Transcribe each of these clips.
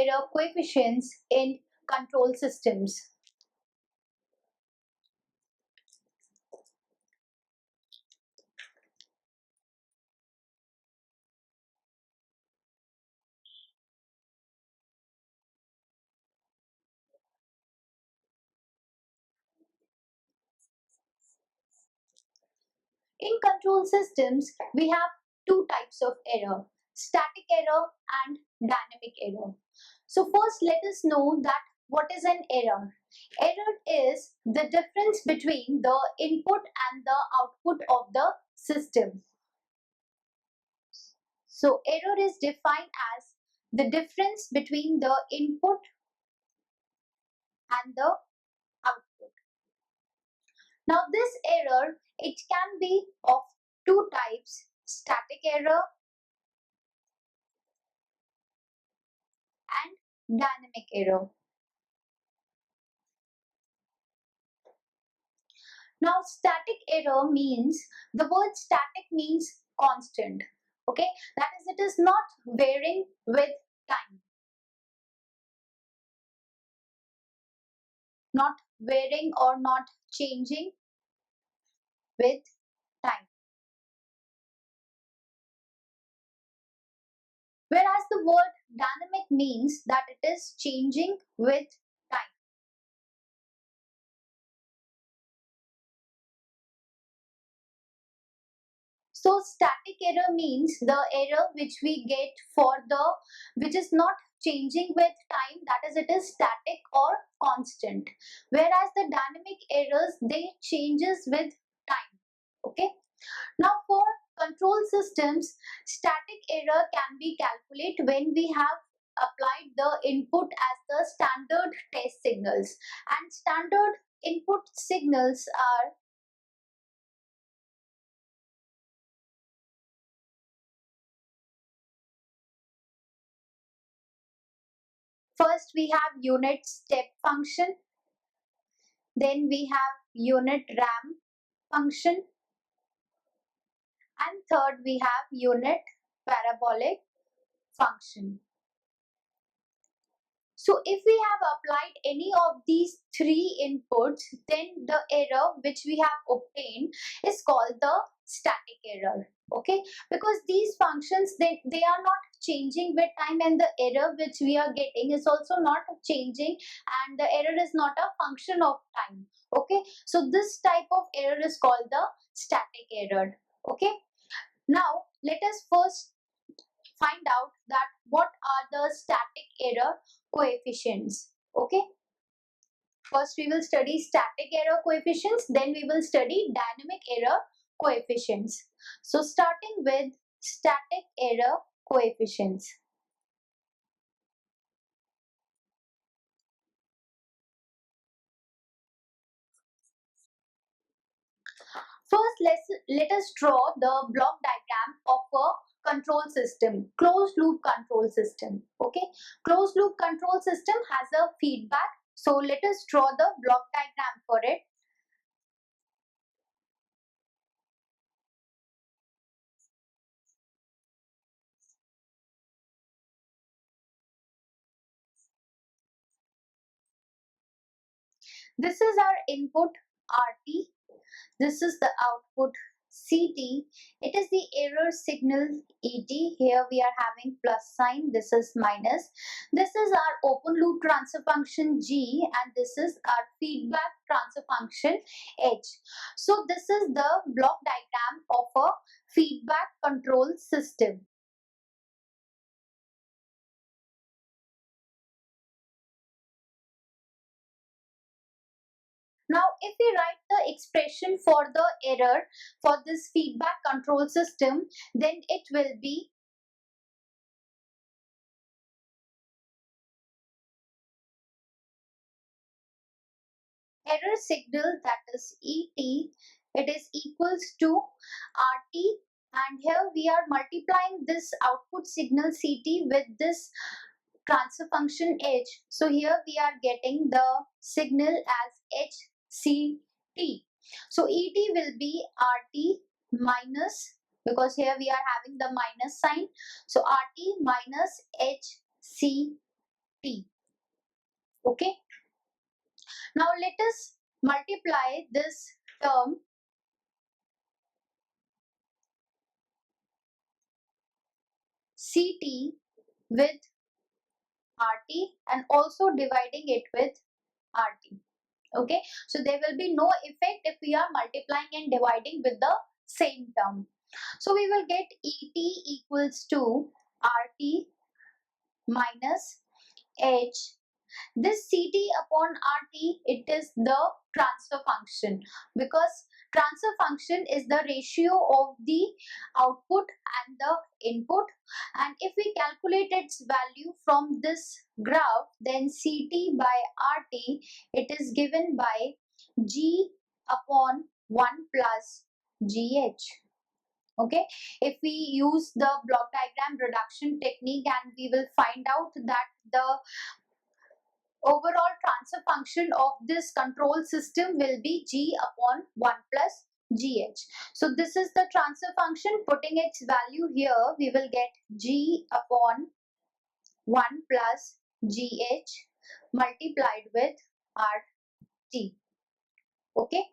error coefficients in control systems. In control systems, we have two types of error, static error and dynamic error. So first let us know that what is an error. Error is the difference between the input and the output of the system. So error is defined as the difference between the input and the output. Now this error, it can be of two types, static error and dynamic error. Now static error means, the word static means constant. Okay, that is, it is not varying with time. Not varying or not changing with time. Whereas the word dynamic means that it is changing with time. So static error means the error which we get which is not changing with time, that is, it is static or constant. Whereas the dynamic errors, they changes with time. Okay. Now for control systems, static error can be calculated when we have applied the input as the standard test signals, and standard input signals are, first we have unit step function, then we have unit ramp function, and third we have unit parabolic function. So if we have applied any of these three inputs, then the error which we have obtained is called the static error. Okay, because these functions, they are not changing with time, and the error which we are getting is also not changing, and the error is not a function of time. Okay, so this type of error is called the static error. Okay, now let us first find out that what are the static error coefficients. Okay, first we will study static error coefficients, then we will study dynamic error coefficients. So starting with static error coefficients. First, let us draw the block diagram of a control system, closed loop control system. Okay, closed loop control system has a feedback. So let us draw the block diagram for it. This is our input RT. This is the output CT. It is the error signal ET. Here we are having plus sign. This is minus. This is our open loop transfer function G, and this is our feedback transfer function H. So this is the block diagram of a feedback control system. Now, if we write the expression for the error for this feedback control system, then it will be error signal, that is ET, it is equals to RT, and here we are multiplying this output signal CT with this transfer function H. So here we are getting the signal as HCT. So ET will be RT minus, because here we are having the minus sign, so RT minus HCT. t. Okay. Now let us multiply this term ct with rt and also dividing it with rt. Okay, so there will be no effect if we are multiplying and dividing with the same term. So we will get et equals to rt minus h. This ct upon rt, it is the transfer function, because transfer function is the ratio of the output and the input, and if we calculate its value from this graph, then ct by rt, it is given by g upon 1 plus gh. Okay, if we use the block diagram reduction technique, and we will find out that the overall transfer function of this control system will be g upon 1 plus gh. So this is the transfer function. Putting its value here, we will get g upon 1 plus gh multiplied with rt. Okay,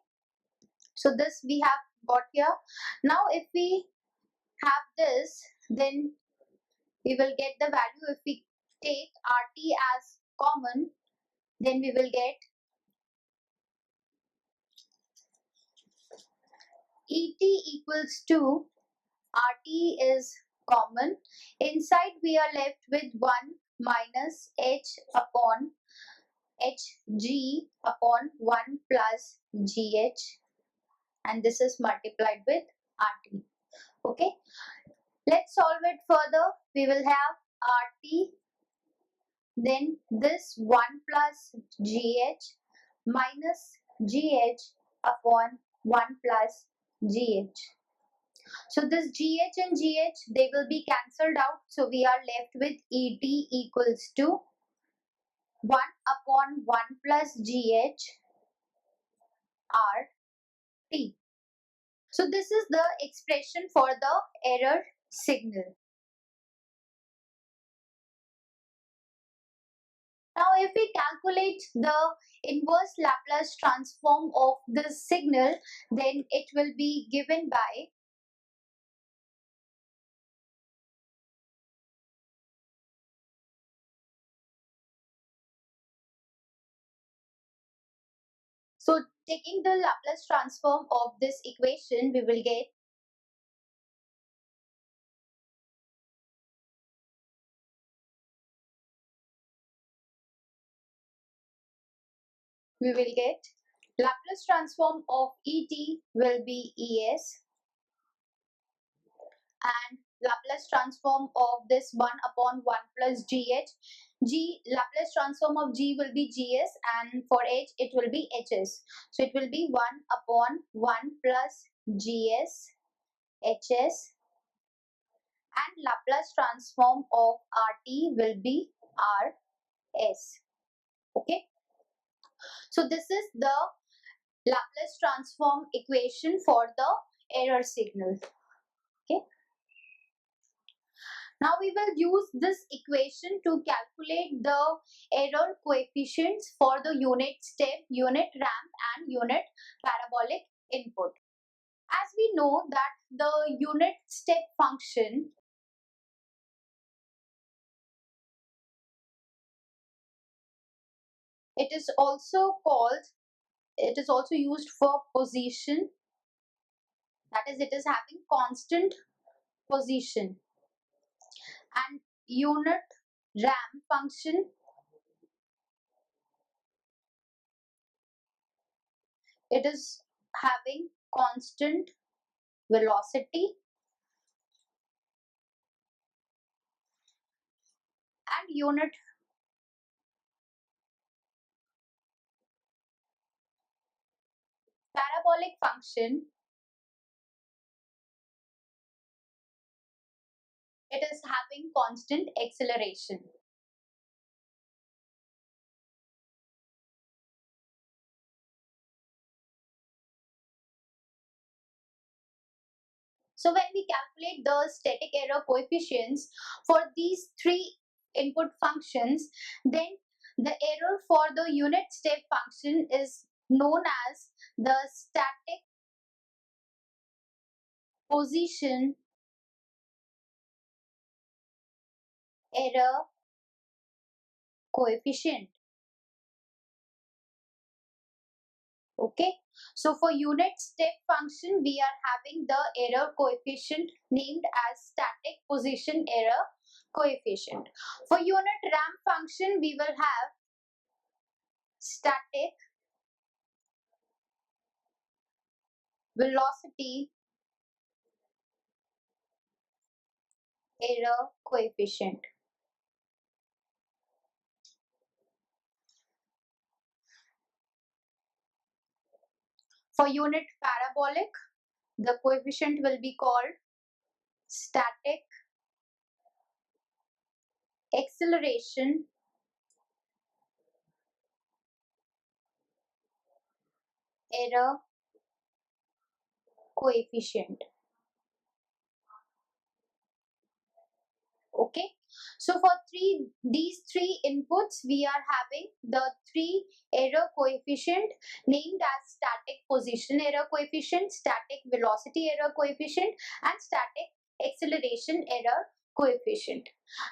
so this we have got here. Now if we have this, then we will get the value. If we take rt as common, then we will get et equals to rt is common. Inside we are left with 1 minus h upon hg upon 1 plus gh, and this is multiplied with rt. Okay, let's solve it further. We will have rt, then this 1 plus gh minus gh upon 1 plus gh. So this gh and gh, they will be cancelled out. So we are left with et equals to 1 upon 1 plus gh rt. So this is the expression for the error signal. Now if we calculate the inverse Laplace transform of this signal, then it will be given by so taking the Laplace transform of this equation, we will get Laplace transform of et will be es, and Laplace transform of this 1 upon 1 plus gh. Laplace transform of g will be gs, and for h it will be hs. So it will be 1 upon 1 plus gs hs, and Laplace transform of rt will be rs. Okay, so this is the Laplace transform equation for the error signal. Okay, now we will use this equation to calculate the error coefficients for the unit step, unit ramp, and unit parabolic input. As we know that the unit step function, it is also used for position, that is, it is having constant position, and unit ramp function, it is having constant velocity, and unit parabolic function, it is having constant acceleration. So when we calculate the static error coefficients for these three input functions, then the error for the unit step function is known as the static position error coefficient. Okay, so for unit step function we are having the error coefficient named as static position error coefficient. For unit ramp function we will have static velocity error coefficient. For unit parabolic, the coefficient will be called static acceleration error coefficient. Okay, so for these three inputs we are having the three error coefficient named as static position error coefficient, static velocity error coefficient, and static acceleration error coefficient.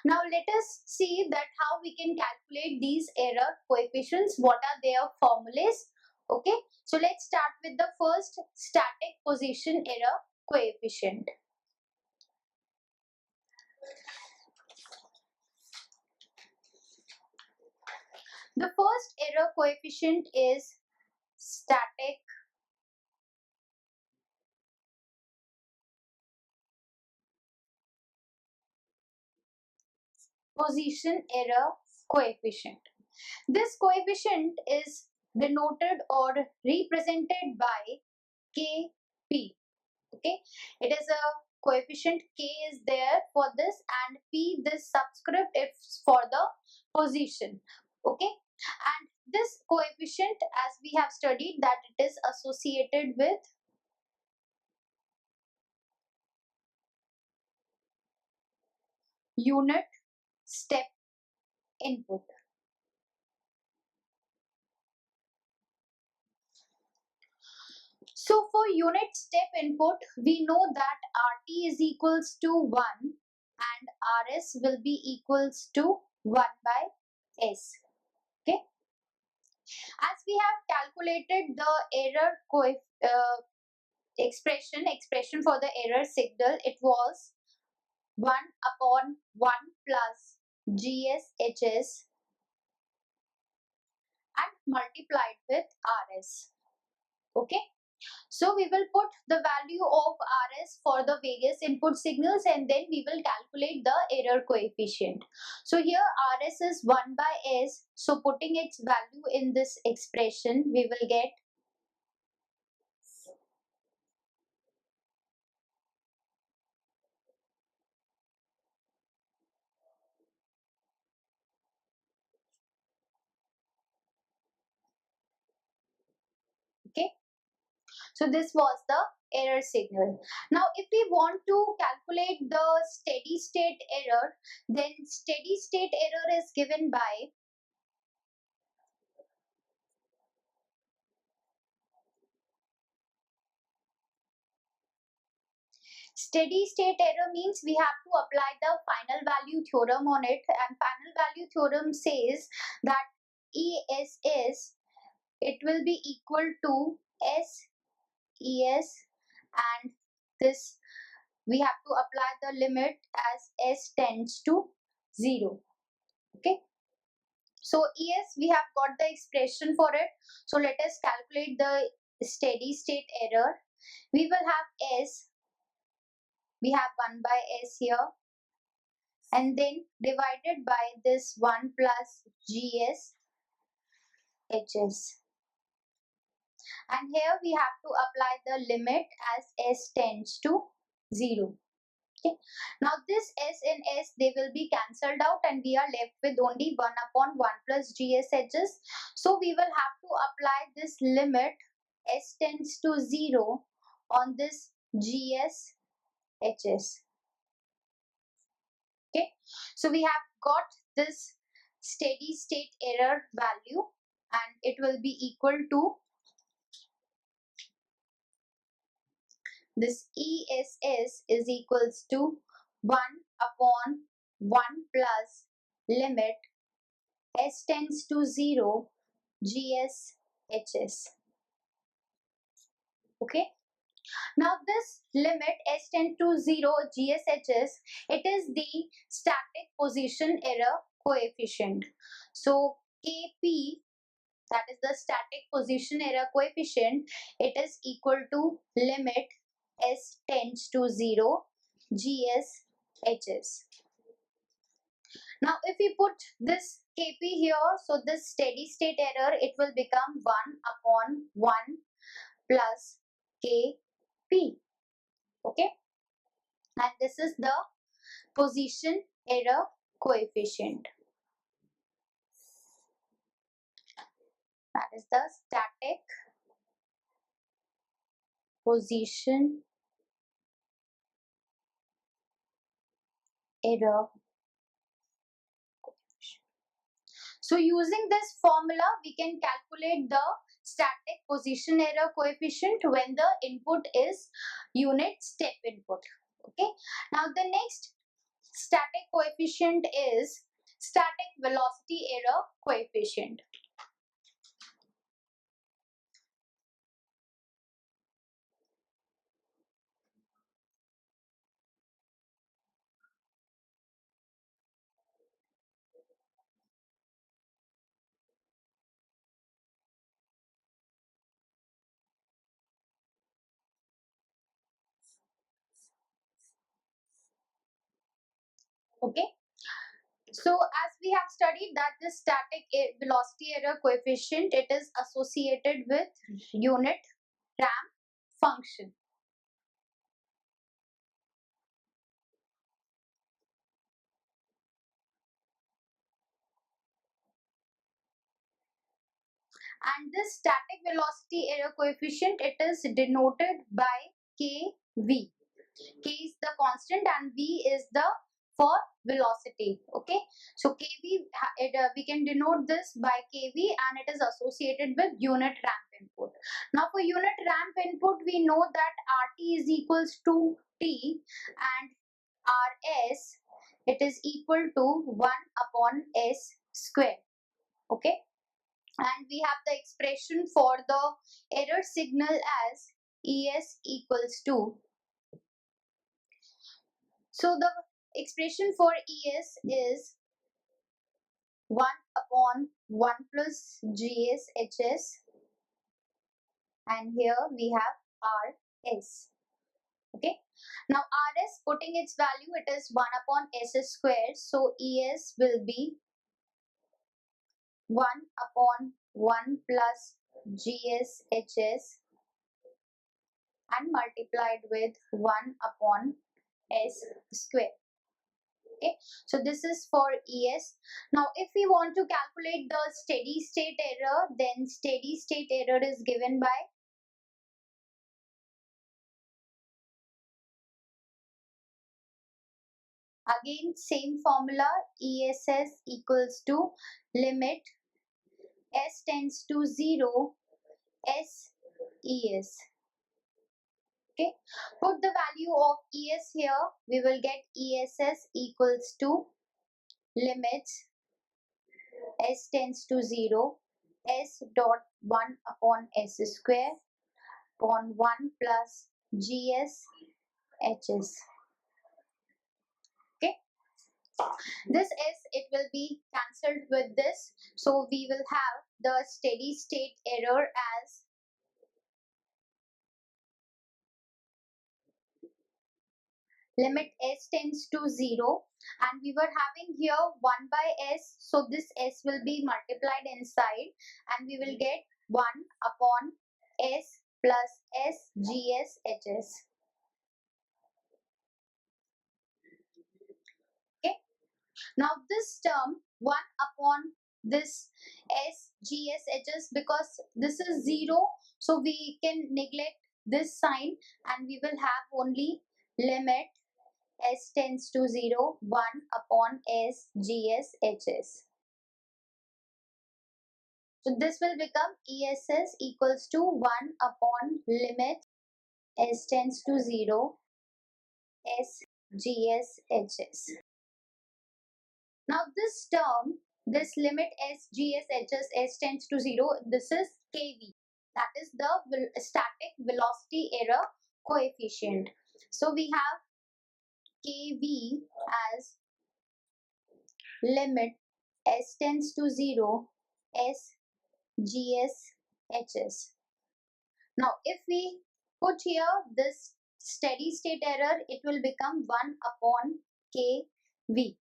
Now let us see that how we can calculate these error coefficients, what are their formulas. Okay, so let's start with the first static position error coefficient. The first error coefficient is static position error coefficient. This coefficient is denoted or represented by Kp. Okay, it is a coefficient, K is there for this, and P, this subscript is for the position. Okay, and this coefficient, as we have studied, that it is associated with unit step input. So for unit step input, we know that RT is equals to 1 and RS will be equals to 1 by S. Okay. As we have calculated the error expression for the error signal, it was 1 upon 1 plus GSHS and multiplied with RS. Okay. So we will put the value of RS for the various input signals and then we will calculate the error coefficient. So here RS is 1 by S. So putting its value in this expression, we will get okay. So this was the error signal. Now if we want to calculate the steady state error, then steady state error is given by steady state error means we have to apply the final value theorem on it, and final value theorem says that ES it will be equal to SES, and this we have to apply the limit as S tends to 0. Okay, so ES we have got the expression for it. So let us calculate the steady state error. We will have S, we have 1 by S here, and then divided by this 1 plus GS HS. And here we have to apply the limit as S tends to 0. Okay. Now this S and S, they will be cancelled out and we are left with only 1 upon 1 plus GS HS. So we will have to apply this limit S tends to 0 on this GS HS. Okay, so we have got this steady state error value, and it will be equal to this ESS is equals to 1 upon 1 plus limit S tends to 0 GSHS. Okay. Now this limit S tends to 0 GSHS, it is the static position error coefficient. So Kp, that is the static position error coefficient, it is equal to limit S tends to 0 GSHS. Now if we put this Kp here, so this steady state error, it will become 1 upon 1 plus Kp. Okay, and this is the position error coefficient. That is the static position error coefficient. So using this formula, we can calculate the static position error coefficient when the input is unit step input. Okay. Now the next static coefficient is static velocity error coefficient. Okay. So as we have studied that the static velocity error coefficient, it is associated with unit ramp function. And this static velocity error coefficient, it is denoted by Kv. K is the constant and V is the for velocity. Okay, so Kv, we can denote this by Kv, and it is associated with unit ramp input. Now for unit ramp input, we know that Rt is equals to T and Rs, it is equal to 1 upon S square. Okay, and we have the expression for the error signal as Es equals to, so the expression for Es is 1 upon 1 plus GSHS, and here we have Rs. Okay, now Rs, putting its value, it is 1 upon S square, so Es will be 1 upon 1 plus GSHS and multiplied with 1 upon S square. Okay, so this is for Es. Now if we want to calculate the steady state error, then steady state error is given by again same formula, ESS equals to limit S tends to 0 SES. Okay, put the value of Es here, we will get ESS equals to limits S tends to 0 S dot 1 upon S square upon 1 plus GSHS. Okay, this S, it will be cancelled with this, so we will have the steady state error as limit S tends to 0, and we were having here 1 by S, so this S will be multiplied inside and we will get 1 upon S plus SGSHS. Okay, now this term 1 upon this SGSHS, because this is 0, so we can neglect this sign and we will have only limit S tends to 0, 1 upon S GS HS. So this will become ESS equals to 1 upon limit S tends to 0 S GS HS. Now this term, this limit S GS HS S tends to 0, this is KV. That is the static velocity error coefficient. So we have KV as limit S tends to 0 S GS HS. Now if we put here this steady state error, it will become 1 upon KV.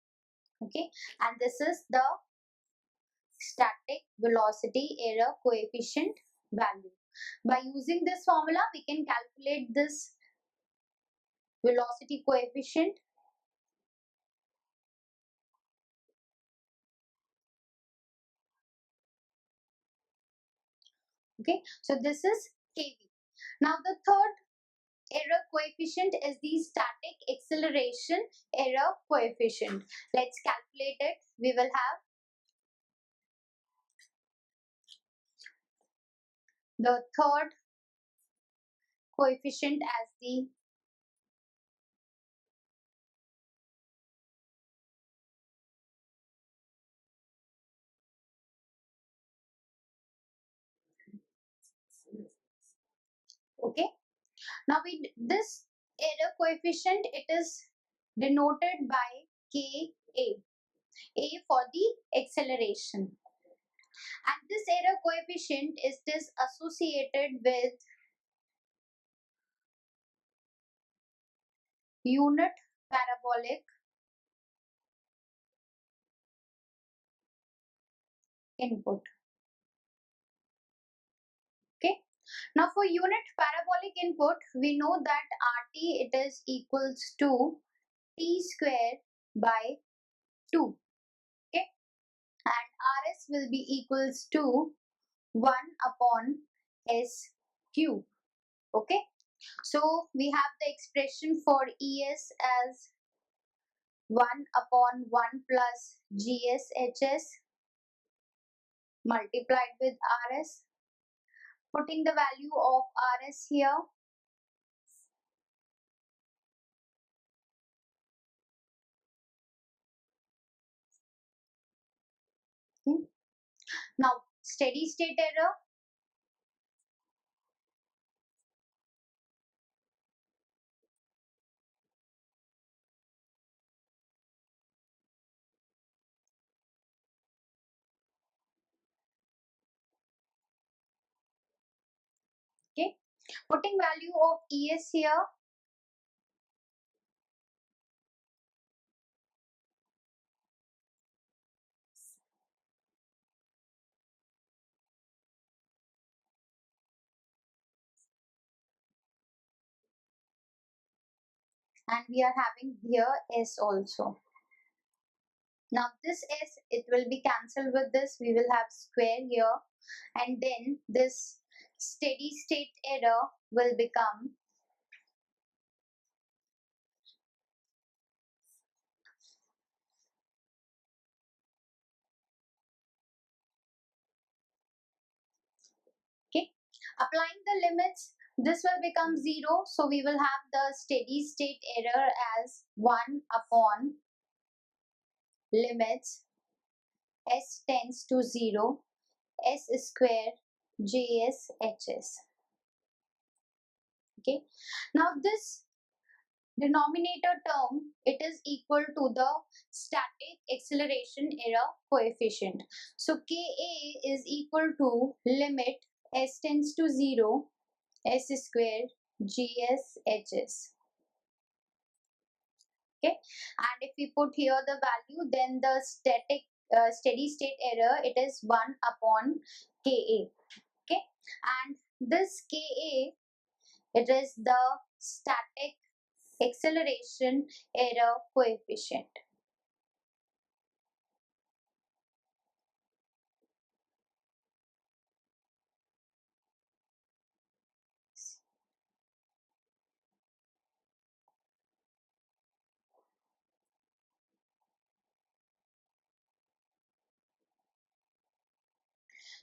Okay, and this is the static velocity error coefficient value. By using this formula, we can calculate this velocity coefficient. Okay, so this is KV. Now the third error coefficient is the static acceleration error coefficient. Let's calculate it. We will have the third coefficient as the okay. Now this error coefficient, it is denoted by KA. A for the acceleration. And this error coefficient is this associated with unit parabolic input. Okay. Now for unit parabolic input, we know that RT, it is equals to T square by 2. Okay. And RS will be equals to 1 upon S cube. Okay. So we have the expression for ES as 1 upon 1 plus GSHS multiplied with RS. Putting the value of RS here. Now, steady state error. Okay. Putting value of ES here. And we are having here S also. Now this S, it will be cancelled with this. We will have square here. And then this steady state error will become okay. Applying the limits, this will become 0. So we will have the steady state error as 1 upon limits S tends to 0 S square JSHS. Okay. Now this denominator term, it is equal to the static acceleration error coefficient. So Ka is equal to limit S tends to 0 S square GSHS. Okay, and if we put here the value, then the steady state error, it is 1 upon Ka. Okay, and this Ka, it is the static acceleration error coefficient.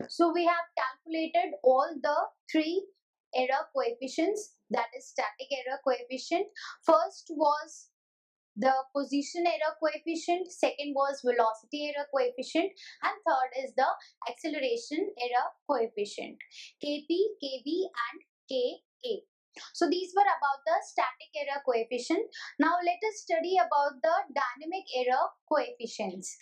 So we have calculated all the three error coefficients, that is static error coefficient. First was the position error coefficient, second was velocity error coefficient, and third is the acceleration error coefficient, Kp, Kv and Ka. So these were about the static error coefficient. Now let us study about the dynamic error coefficients.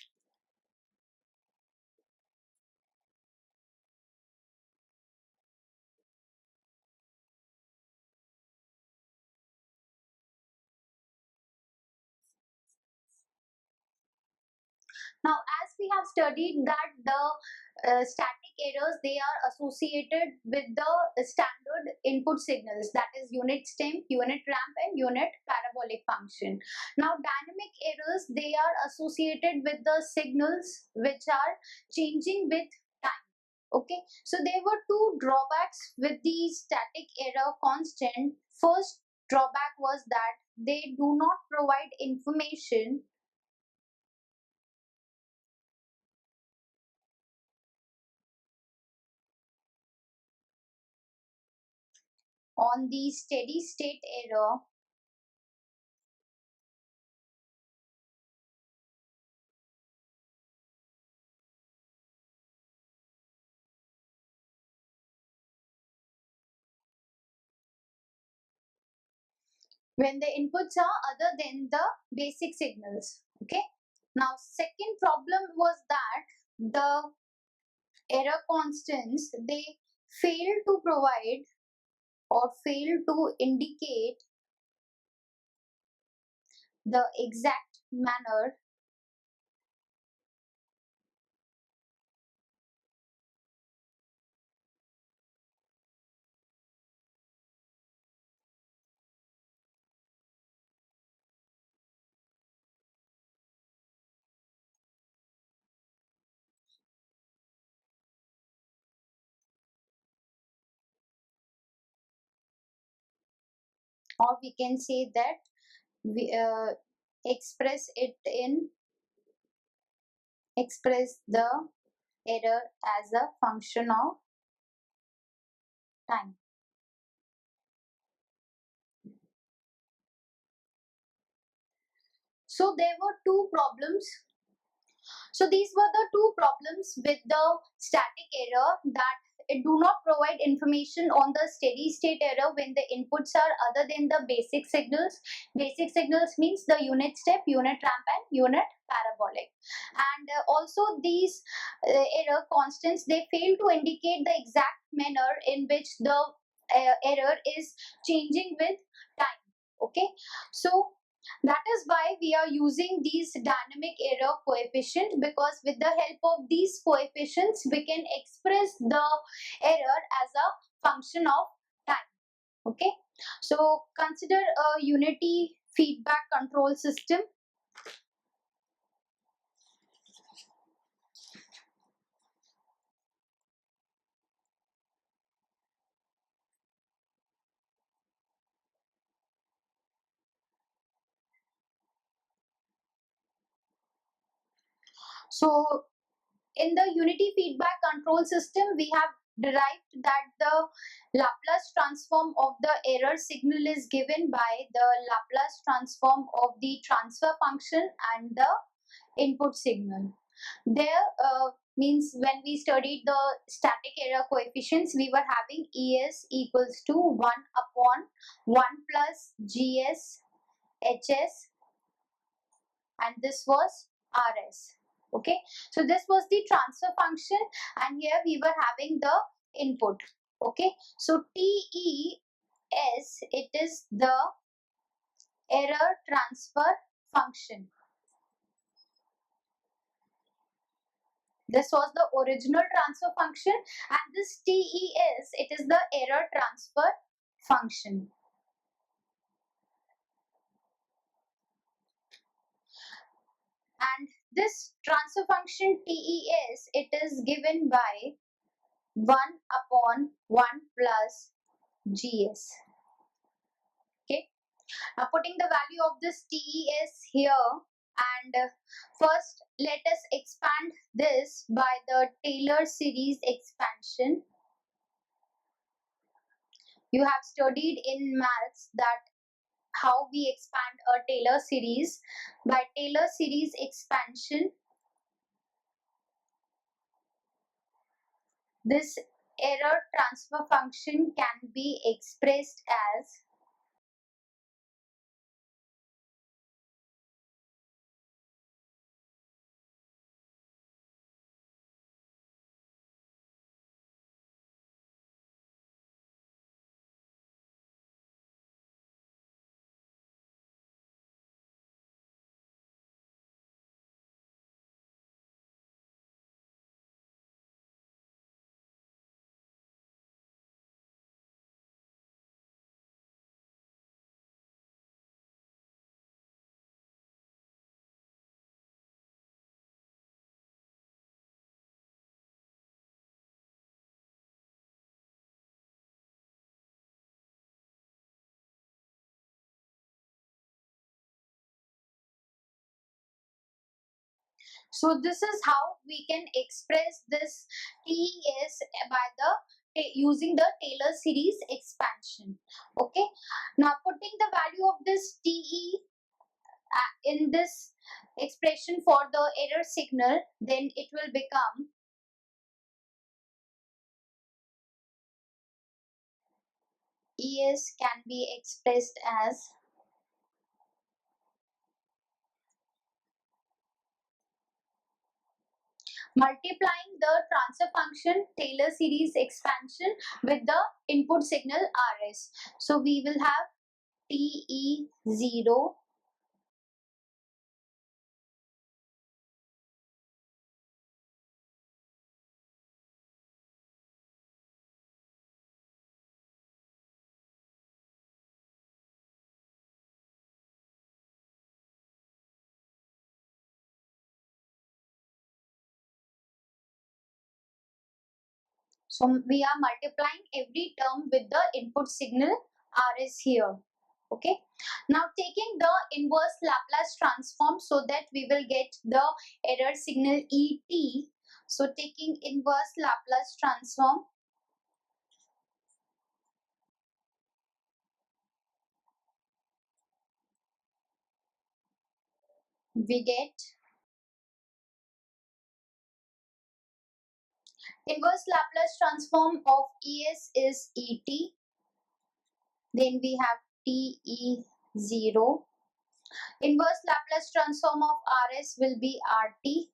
Now, as we have studied that the static errors, they are associated with the standard input signals, that is unit step, unit ramp and unit parabolic function. Now, dynamic errors, they are associated with the signals which are changing with time. Okay, so there were two drawbacks with the static error constant. First drawback was that they do not provide information on the steady state error when the inputs are other than the basic signals. Okay. Now, second problem was that the error constants, they fail to provide or fail to indicate the exact manner or we can say that we express it in express the error as a function of time. So there were two problems. So these were the two problems with the static error, that it do not provide information on the steady state error when the inputs are other than the basic signals. Basic signals means the unit step, unit ramp and unit parabolic. And also these error constants, they fail to indicate the exact manner in which the error is changing with time. Okay, so that is why we are using these dynamic error coefficient, because with the help of these coefficients we can express the error as a function of time. Okay, so consider a unity feedback control system. So in the unity feedback control system, we have derived that the Laplace transform of the error signal is given by the Laplace transform of the transfer function and the input signal. There means when we studied the static error coefficients, we were having Es equals to 1 upon 1 plus Gs Hs, and this was Rs. Okay, so this was the transfer function, and here we were having the input. Okay, so TES, it is the error transfer function. This was the original transfer function, and this TES, it is the error transfer function. And this transfer function TES, it is given by 1 upon 1 plus Gs. Okay. Now putting the value of this TES here And first, let us expand this by the Taylor series expansion. You have studied in maths that how we expand a Taylor series. By Taylor series expansion, this error transfer function can be expressed as so this is how we can express this TES by the using the Taylor series expansion. Okay, now putting the value of this TE in this expression for the error signal, then it will become ES can be expressed as multiplying the transfer function Taylor series expansion with the input signal RS. So we will have TE0 So we are multiplying every term with the input signal RS here. Okay. Now taking the inverse Laplace transform so that we will get the error signal ET. So taking inverse Laplace transform, we get inverse Laplace transform of ES is ET. Then we have TE0. Inverse Laplace transform of RS will be RT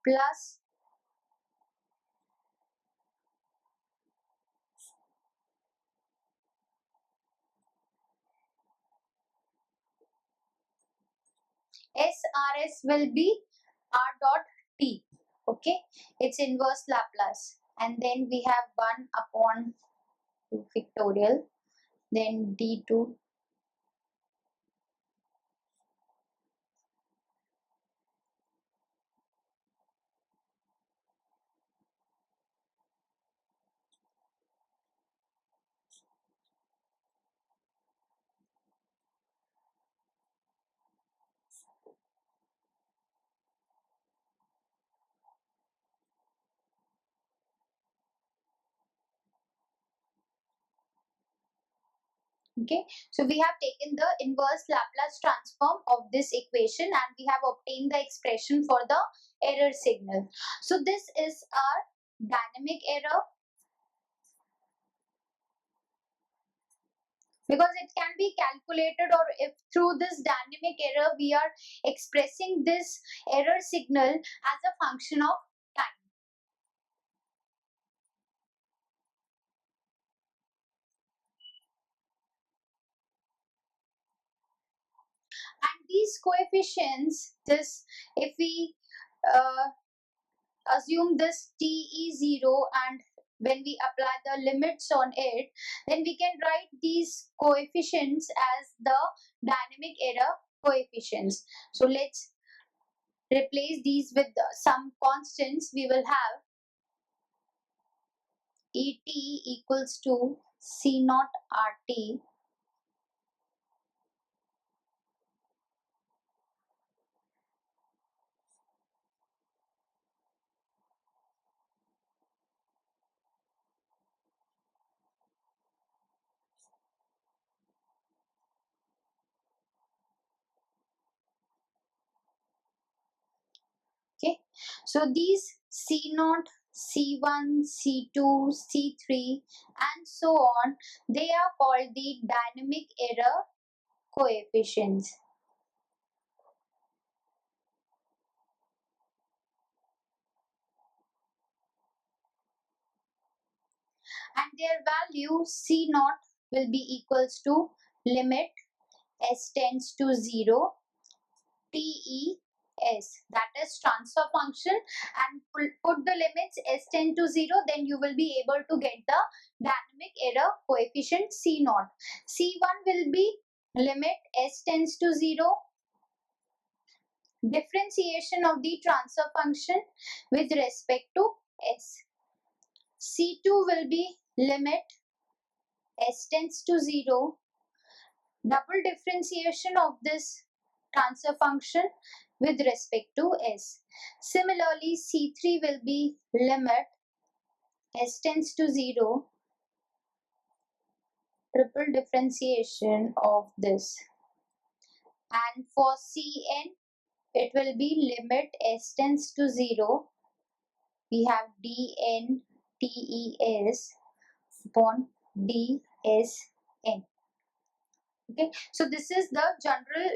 plus SRS will be R dot T. Okay, it's inverse Laplace. And then we have 1 upon 2 factorial. Then D2. Okay, so we have taken the inverse Laplace transform of this equation and we have obtained the expression for the error signal. So this is our dynamic error, because it can be calculated, or if through this dynamic error we are expressing this error signal as a function of time. And these coefficients, this, if we uh, assume this TE0 and when we apply the limits on it, then we can write these coefficients as the dynamic error coefficients. So let's replace these with some constants. We will have ET equals to C naught RT Okay, so these C0, C1, C2, C3 and so on, they are called the dynamic error coefficients. And their value C0 will be equals to limit s tends to 0 TES, that is transfer function, and put the limits s tend to 0, then you will be able to get the dynamic error coefficient C0. C1 will be limit s tends to 0 differentiation of the transfer function with respect to s. C2 will be limit s tends to 0 double differentiation of this transfer function with respect to s. Similarly, C3 will be limit s tends to 0 triple differentiation of this. And for Cn, it will be limit s tends to 0. We have dn tes upon dsn. Okay, so this is the general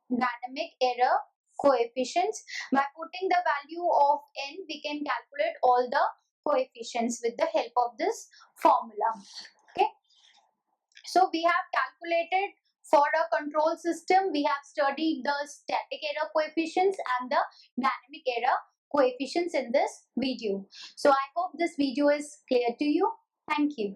dynamic error coefficients. By putting the value of n, we can calculate all the coefficients with the help of this formula. Okay, so we have calculated for a control system, we have studied the static error coefficients and the dynamic error coefficients in this video. So I hope this video is clear to you. Thank you.